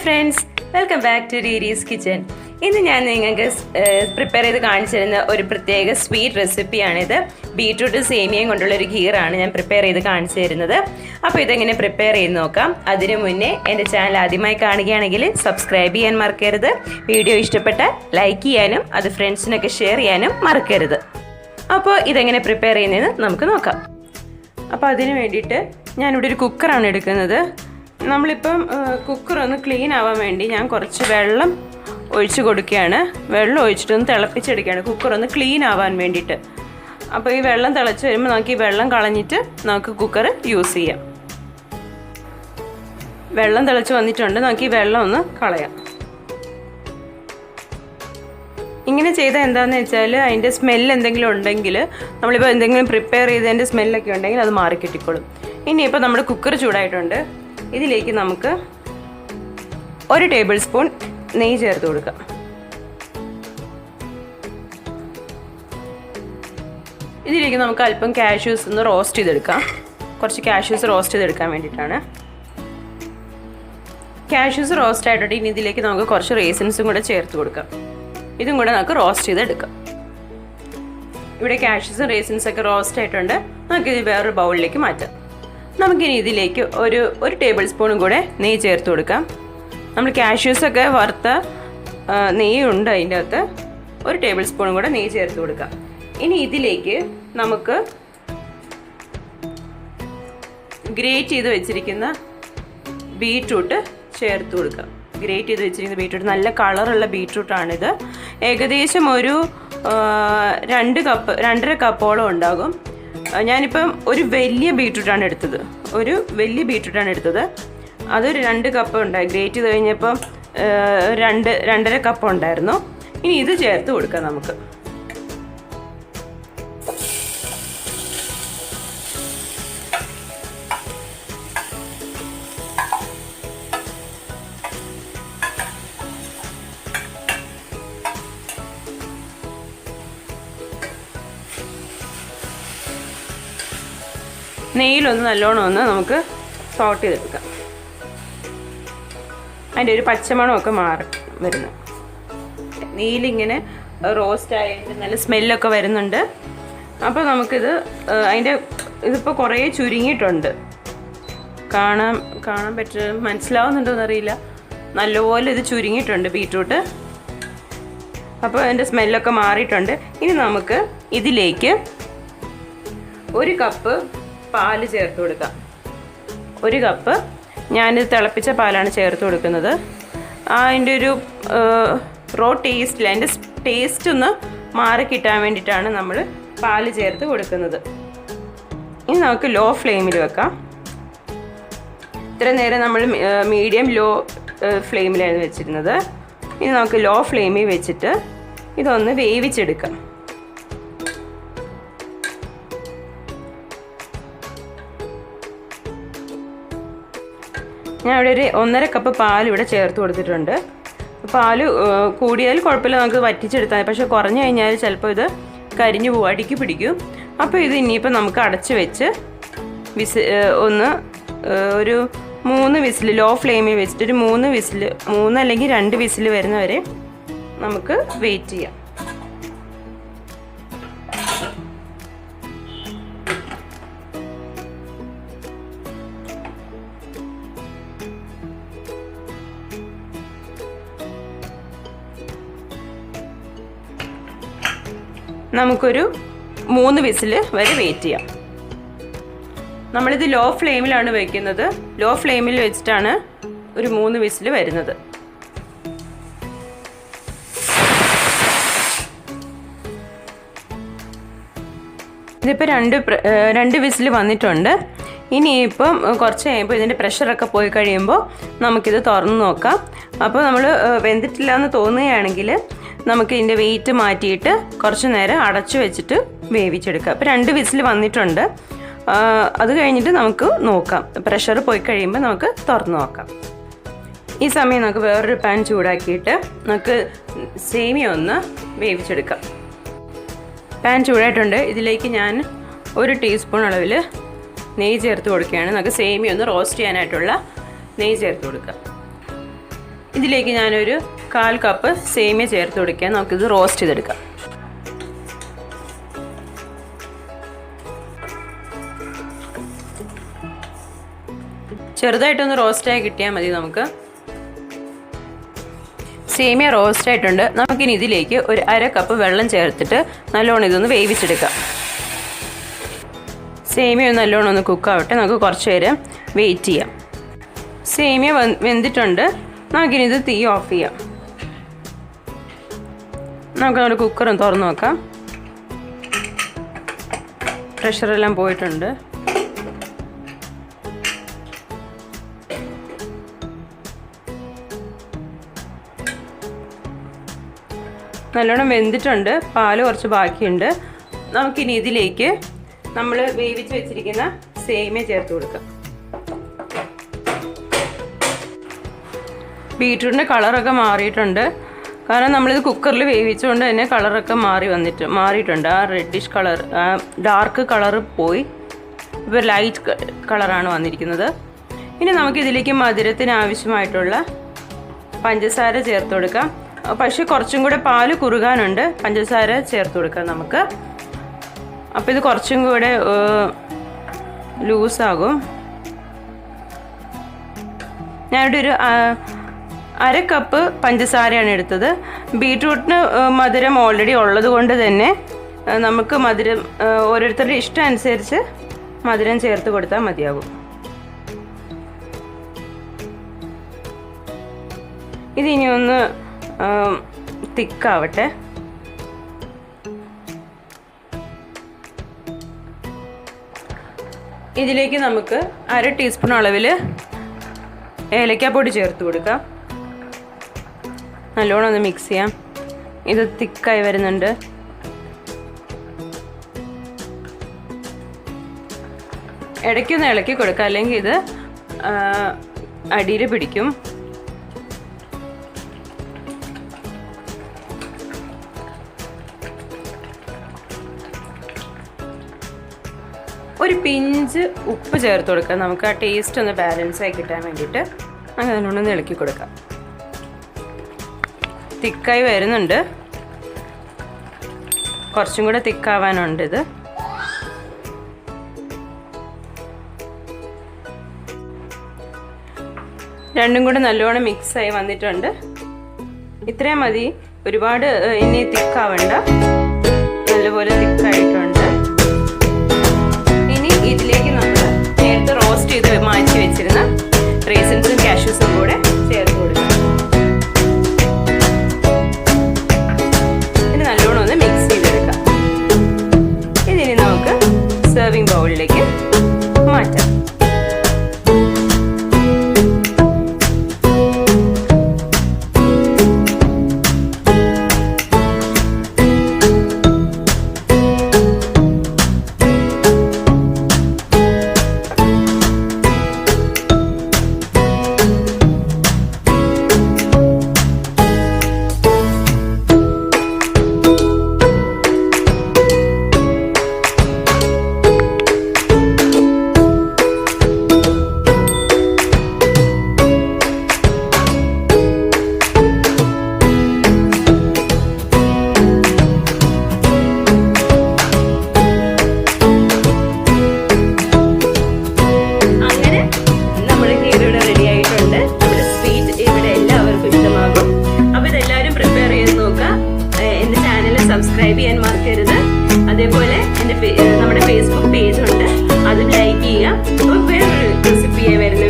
friends, welcome back to RirisKitchen. ഇന്ന് ഞാൻ നിങ്ങൾക്ക് പ്രിപ്പയർ ചെയ്ത് കാണിച്ചു തരുന്ന ഒരു പ്രത്യേക സ്വീറ്റ് റെസിപ്പിയാണിത്. ബീട്രൂട്ട് സേമിയയും കൊണ്ടുള്ള ഒരു ഖീറാണ് ഞാൻ പ്രിപ്പയർ ചെയ്ത് കാണിച്ചു തരുന്നത്. അപ്പോൾ ഇതെങ്ങനെ പ്രിപ്പയർ ചെയ്ത് നോക്കാം. അതിനു മുന്നേ എൻ്റെ ചാനൽ ആദ്യമായി കാണുകയാണെങ്കിൽ സബ്സ്ക്രൈബ് ചെയ്യാൻ മറക്കരുത്. വീഡിയോ ഇഷ്ടപ്പെട്ടാൽ ലൈക്ക് ചെയ്യാനും അത് ഫ്രണ്ട്സിനൊക്കെ ഷെയർ ചെയ്യാനും മറക്കരുത്. അപ്പോൾ ഇതെങ്ങനെ പ്രിപ്പയർ ചെയ്യുന്നതെന്ന് നമുക്ക് നോക്കാം. അപ്പോൾ അതിന് വേണ്ടിയിട്ട് ഞാനിവിടെ ഒരു കുക്കറാണ് എടുക്കുന്നത്. നമ്മളിപ്പം കുക്കർ ഒന്ന് ക്ലീൻ ആവാൻ വേണ്ടി ഞാൻ കുറച്ച് വെള്ളം ഒഴിച്ച് കൊടുക്കുകയാണ്. വെള്ളം ഒഴിച്ചിട്ടൊന്ന് തിളപ്പിച്ചെടുക്കുകയാണ് കുക്കർ ഒന്ന് ക്ലീൻ ആവാൻ വേണ്ടിയിട്ട്. അപ്പോൾ ഈ വെള്ളം തിളച്ച് വരുമ്പോൾ നമുക്ക് ഈ വെള്ളം കളഞ്ഞിട്ട് നമുക്ക് കുക്കർ യൂസ് ചെയ്യാം. വെള്ളം തിളച്ച് വന്നിട്ടുണ്ട്, നമുക്ക് ഈ വെള്ളം ഒന്ന് കളയാം. ഇങ്ങനെ ചെയ്താൽ എന്താണെന്ന് വെച്ചാൽ അതിൻ്റെ സ്മെല്ല് എന്തെങ്കിലും ഉണ്ടെങ്കിൽ നമ്മളിപ്പോൾ എന്തെങ്കിലും പ്രിപ്പയർ ചെയ്തതിൻ്റെ സ്മെല്ലൊക്കെ ഉണ്ടെങ്കിൽ അത് മാറി കിട്ടിക്കോളും. ഇനിയിപ്പോൾ നമ്മുടെ കുക്കർ ചൂടായിട്ടുണ്ട്. ഇതിലേക്ക് നമുക്ക് 1 ടേബിൾ സ്പൂൺ നെയ്യ് ചേർത്ത് കൊടുക്കാം. ഇതിലേക്ക് നമുക്ക് അല്പം കാഷ്യൂസ് ഒന്ന് റോസ്റ്റ് ചെയ്തെടുക്കാം. കുറച്ച് കാഷ്യൂസ് റോസ്റ്റ് ചെയ്തെടുക്കാൻ വേണ്ടിയിട്ടാണ്. കാഷ്യൂസ് റോസ്റ്റ് ആയിട്ടുണ്ട്. ഇനി ഇതിലേക്ക് നമുക്ക് കുറച്ച് റേസിൻസും കൂടെ ചേർത്ത് കൊടുക്കാം. ഇതും കൂടെ നമുക്ക് റോസ്റ്റ് ചെയ്തെടുക്കാം. ഇവിടെ കാഷ്യൂസും റേസിൻസൊക്കെ റോസ്റ്റ് ആയിട്ടുണ്ട്. നമുക്കിത് വേറൊരു ബൗളിലേക്ക് മാറ്റാം. നമുക്കിനി ഇതിലേക്ക് ഒരു ടേബിൾ സ്പൂണും കൂടെ നെയ്യ് ചേർത്ത് കൊടുക്കാം. നമ്മൾ കാഷ്യൂസൊക്കെ വറുത്ത നെയ്യുണ്ട് അതിൻ്റെ അകത്ത്. 1 ടേബിൾ സ്പൂണും കൂടെ നെയ്യ് ചേർത്ത് കൊടുക്കാം. ഇനി ഇതിലേക്ക് നമുക്ക് ഗ്രേറ്റ് ചെയ്ത് വെച്ചിരിക്കുന്ന ബീട്രൂട്ട് ചേർത്ത് കൊടുക്കാം. ഗ്രേറ്റ് ചെയ്ത് വെച്ചിരിക്കുന്ന ബീട്രൂട്ട് നല്ല കളറുള്ള ബീട്രൂട്ടാണിത്. ഏകദേശം ഒരു 2-2.5 കപ്പോളം ഉണ്ടാകും. ഞാനിപ്പം ഒരു വലിയ ബീട്രൂട്ടാണ് എടുത്തത്. അതൊരു 2 കപ്പ് ഉണ്ടായി. ഗ്രേറ്റ് ചെയ്ത് കഴിഞ്ഞപ്പം 2.5 കപ്പ് ഉണ്ടായിരുന്നു. ഇനി ഇത് ചേർത്ത് കൊടുക്കാം നമുക്ക്. നെയ്യിലൊന്ന് നല്ലോണം ഒന്ന് നമുക്ക് സോട്ട് ചെയ്തെടുക്കാം. അതിൻ്റെ ഒരു പച്ചമണമൊക്കെ മാറി വരുന്നു. നെയ്യിലിങ്ങനെ റോസ്റ്റ് ആയിട്ട് നല്ല സ്മെല്ലൊക്കെ വരുന്നുണ്ട്. അപ്പോൾ നമുക്കിത് ഇതിപ്പോൾ കുറേ ചുരുങ്ങിയിട്ടുണ്ട്. കാണാൻ മനസ്സിലാവുന്നുണ്ടോയെന്ന് അറിയില്ല. നല്ലപോലെ ഇത് ചുരുങ്ങിയിട്ടുണ്ട് ബീട്രൂട്ട്. അപ്പോൾ അതിൻ്റെ സ്മെല്ലൊക്കെ മാറിയിട്ടുണ്ട്. ഇനി നമുക്ക് ഇതിലേക്ക് 1 കപ്പ് പാല് ചേർത്ത് കൊടുക്കാം. 1 കപ്പ് ഞാനിത് തിളപ്പിച്ച പാലാണ് ചേർത്ത് കൊടുക്കുന്നത്. അതിൻ്റെ ഒരു അതിൻ്റെ ടേസ്റ്റ് ഒന്ന് മാറി കിട്ടാൻ വേണ്ടിയിട്ടാണ് നമ്മൾ പാല് ചേർത്ത് കൊടുക്കുന്നത്. ഇനി നമുക്ക് ലോ ഫ്ലെയിമിൽ വെക്കാം. ഇത്ര നേരം നമ്മൾ മീഡിയം ലോ ഫ്ലെയിമിലായിരുന്നു വെച്ചിരുന്നത്. ഇനി നമുക്ക് ലോ ഫ്ലെയിമിൽ വെച്ചിട്ട് ഇതൊന്ന് വേവിച്ചെടുക്കാം. ഞാൻ ഇവിടെ ഒരു 1.5 കപ്പ് പാൽ ഇവിടെ ചേർത്ത് കൊടുത്തിട്ടുണ്ട്. പാല് കൂടിയാൽ കുഴപ്പമില്ല, നമുക്ക് വറ്റിച്ചെടുത്താൽ. പക്ഷെ കുറഞ്ഞു കഴിഞ്ഞാൽ ചിലപ്പോൾ ഇത് കരിഞ്ഞു പോകും, അടിക്ക് പിടിക്കും. അപ്പോൾ ഇത് ഇനിയിപ്പോൾ നമുക്ക് അടച്ച് വെച്ച് ഒരു 3 വിസിൽ ലോ ഫ്ലെയിമിൽ വെച്ചിട്ട് ഒരു 3 വിസിൽ 3 അല്ലെങ്കിൽ 2 വിസിൽ വരുന്നവരെ നമുക്ക് വെയിറ്റ് ചെയ്യാം. നമുക്കൊരു 3 വിസിൽ വരെ വെയിറ്റ് ചെയ്യാം. നമ്മളിത് ലോ ഫ്ലെയിമിലാണ് വയ്ക്കുന്നത്. ലോ ഫ്ലെയിമിൽ വെച്ചിട്ടാണ് ഒരു 3 വിസിൽ വരുന്നത്. ഇതിപ്പോൾ 2 വിസിൽ വന്നിട്ടുണ്ട്. ഇനിയിപ്പം കുറച്ച് കഴിയുമ്പോൾ ഇതിൻ്റെ പ്രഷറൊക്കെ പോയി കഴിയുമ്പോൾ നമുക്കിത് തുറന്ന് നോക്കാം. അപ്പോൾ നമ്മൾ വെന്തിട്ടില്ല എന്ന് തോന്നുകയാണെങ്കിൽ നമുക്ക് ഇതിൻ്റെ വെയിറ്റ് മാറ്റിയിട്ട് കുറച്ച് നേരം അടച്ചു വെച്ചിട്ട് വേവിച്ചെടുക്കാം. അപ്പോൾ 2 വിസിൽ വന്നിട്ടുണ്ട്. അത് കഴിഞ്ഞിട്ട് നമുക്ക് നോക്കാം. പ്രഷർ പോയി കഴിയുമ്പോൾ നമുക്ക് തുറന്ന് നോക്കാം. ഈ സമയം നമുക്ക് വേറൊരു പാൻ ചൂടാക്കിയിട്ട് നമുക്ക് സേമിയ ഒന്ന് വേവിച്ചെടുക്കാം. പാൻ ചൂടായിട്ടുണ്ട്. ഇതിലേക്ക് ഞാൻ 1 ടീസ്പൂൺ അളവിൽ നെയ്യ് ചേർത്ത് കൊടുക്കുകയാണ്. നമുക്ക് സേമിയ ഒന്ന് റോസ്റ്റ് ചെയ്യാനായിട്ടുള്ള നെയ്യ് ചേർത്ത് കൊടുക്കാം. ഇതിലേക്ക് ഞാനൊരു 1/4 കപ്പ് സേമിയ ചേർത്ത് കൊടുക്കാം. നമുക്കിത് റോസ്റ്റ് ചെയ്തെടുക്കാം. ചെറുതായിട്ടൊന്ന് റോസ്റ്റായി കിട്ടിയാൽ മതി. നമുക്ക് സേമിയ റോസ്റ്റ് ആയിട്ടുണ്ട്. നമുക്കിനി ഇതിലേക്ക് ഒരു 1/2 കപ്പ് വെള്ളം ചേർത്തിട്ട് നല്ലോണം ഇതൊന്ന് വേവിച്ചെടുക്കാം. സേമിയ നല്ലോണം ഒന്ന് കുക്കാവട്ടെ. നമുക്ക് കുറച്ച് നേരം വെയിറ്റ് ചെയ്യാം. സേമിയ വെന്തിട്ടുണ്ട്. നമുക്കിനി ഇത് തീ ഓഫ് ചെയ്യാം. നമുക്ക് നമ്മുടെ കുക്കറും തുറന്ന് നോക്കാം. പ്രഷറെല്ലാം പോയിട്ടുണ്ട്. നല്ലോണം വെന്തിട്ടുണ്ട്. പാല് കുറച്ച് ബാക്കിയുണ്ട്. നമുക്കിനി ഇതിലേക്ക് നമ്മൾ വേവിച്ച് വെച്ചിരിക്കുന്ന സേമിയ ചേർത്ത് കൊടുക്കാം. ബീറ്റ്റൂട്ടിൻ്റെ കളറൊക്കെ മാറിയിട്ടുണ്ട്. കാരണം നമ്മളിത് കുക്കറിൽ വേവിച്ചുകൊണ്ട് തന്നെ കളറൊക്കെ മാറിയിട്ടുണ്ട്. ആ റെഡിഷ് കളർ, ആ ഡാർക്ക് കളറ് പോയി ഇപ്പോൾ ലൈറ്റ് കളറാണ് വന്നിരിക്കുന്നത്. ഇനി നമുക്കിതിലേക്ക് മധുരത്തിന് ആവശ്യമായിട്ടുള്ള പഞ്ചസാര ചേർത്ത് കൊടുക്കാം. പക്ഷേ കുറച്ചും കൂടെ പാല് കുറുകാനുണ്ട്. പഞ്ചസാര ചേർത്ത് കൊടുക്കാം നമുക്ക്. അപ്പോൾ ഇത് കുറച്ചും കൂടെ ലൂസാകും. ഞാനിവിടെ ഒരു 1/2 കപ്പ് പഞ്ചസാരയാണ് എടുത്തത്. ബീറ്റ്റൂട്ടിന് മധുരം ഓൾറെഡി ഉള്ളത് കൊണ്ട് തന്നെ നമുക്ക് മധുരം ഓരോരുത്തരുടെ ഇഷ്ടം അനുസരിച്ച് മധുരം ചേർത്ത് കൊടുത്താൽ മതിയാകും. ഇതിനി ഒന്ന് തിക്കാവട്ടെ. ഇതിലേക്ക് നമുക്ക് 1/2 ടീസ്പൂൺ അളവിൽ ഏലക്കാപ്പൊടി ചേർത്ത് കൊടുക്കാം. നല്ലോണം ഒന്ന് മിക്സ് ചെയ്യാം. ഇത് തിക്കായി വരുന്നുണ്ട്. ഇടയ്ക്കൊന്ന് ഇളക്കി കൊടുക്കുക, അല്ലെങ്കിൽ ഇത് അടിയിൽ പിടിക്കും. ഒരു പിഞ്ച് ഉപ്പ് ചേർത്ത് കൊടുക്കാം. നമുക്ക് ആ ടേസ്റ്റ് ഒന്ന് ബാലൻസ് ആയി കിട്ടാൻ വേണ്ടിയിട്ട് അങ്ങനെ നല്ലോണം ഇളക്കി കൊടുക്കാം. തിക്കായി വരുന്നുണ്ട്. കുറച്ചും കൂടെ തിക്കാവാനുണ്ട് ഇത്. രണ്ടും കൂടെ നല്ലോണം മിക്സായി വന്നിട്ടുണ്ട്. ഇത്രയും മതി. ഒരുപാട് ഇനി തിക്കാവണ്ട. നല്ലപോലെ തിക്കായിട്ടുണ്ട്. ഇനി ഇതിലേക്ക് നമ്മൾ നേരത്തെ റോസ്റ്റ് ചെയ്ത് മാറ്റി വെച്ചിരുന്ന റേസിൻസും കാഷ്യൂസും കൂടെ ചേർത്ത് കൊടുക്കാം. ഇനി നല്ലോണം ഒന്ന് മിക്സ് ചെയ്തെടുക്കാം. ഇതിനി നമുക്ക് സെർവിങ് ബൗളിലേക്ക് മാറ്റാം. സബ്സ്ക്രൈബ് ചെയ്യാൻ മറക്കരുത്. അതേപോലെ നമ്മുടെ ഫേസ്ബുക്ക് പേജ് ഉണ്ട്, അതും ലൈക്ക് ചെയ്യുക. അപ്പോൾ വേറൊരു റെസിപ്പിയായി വരുന്ന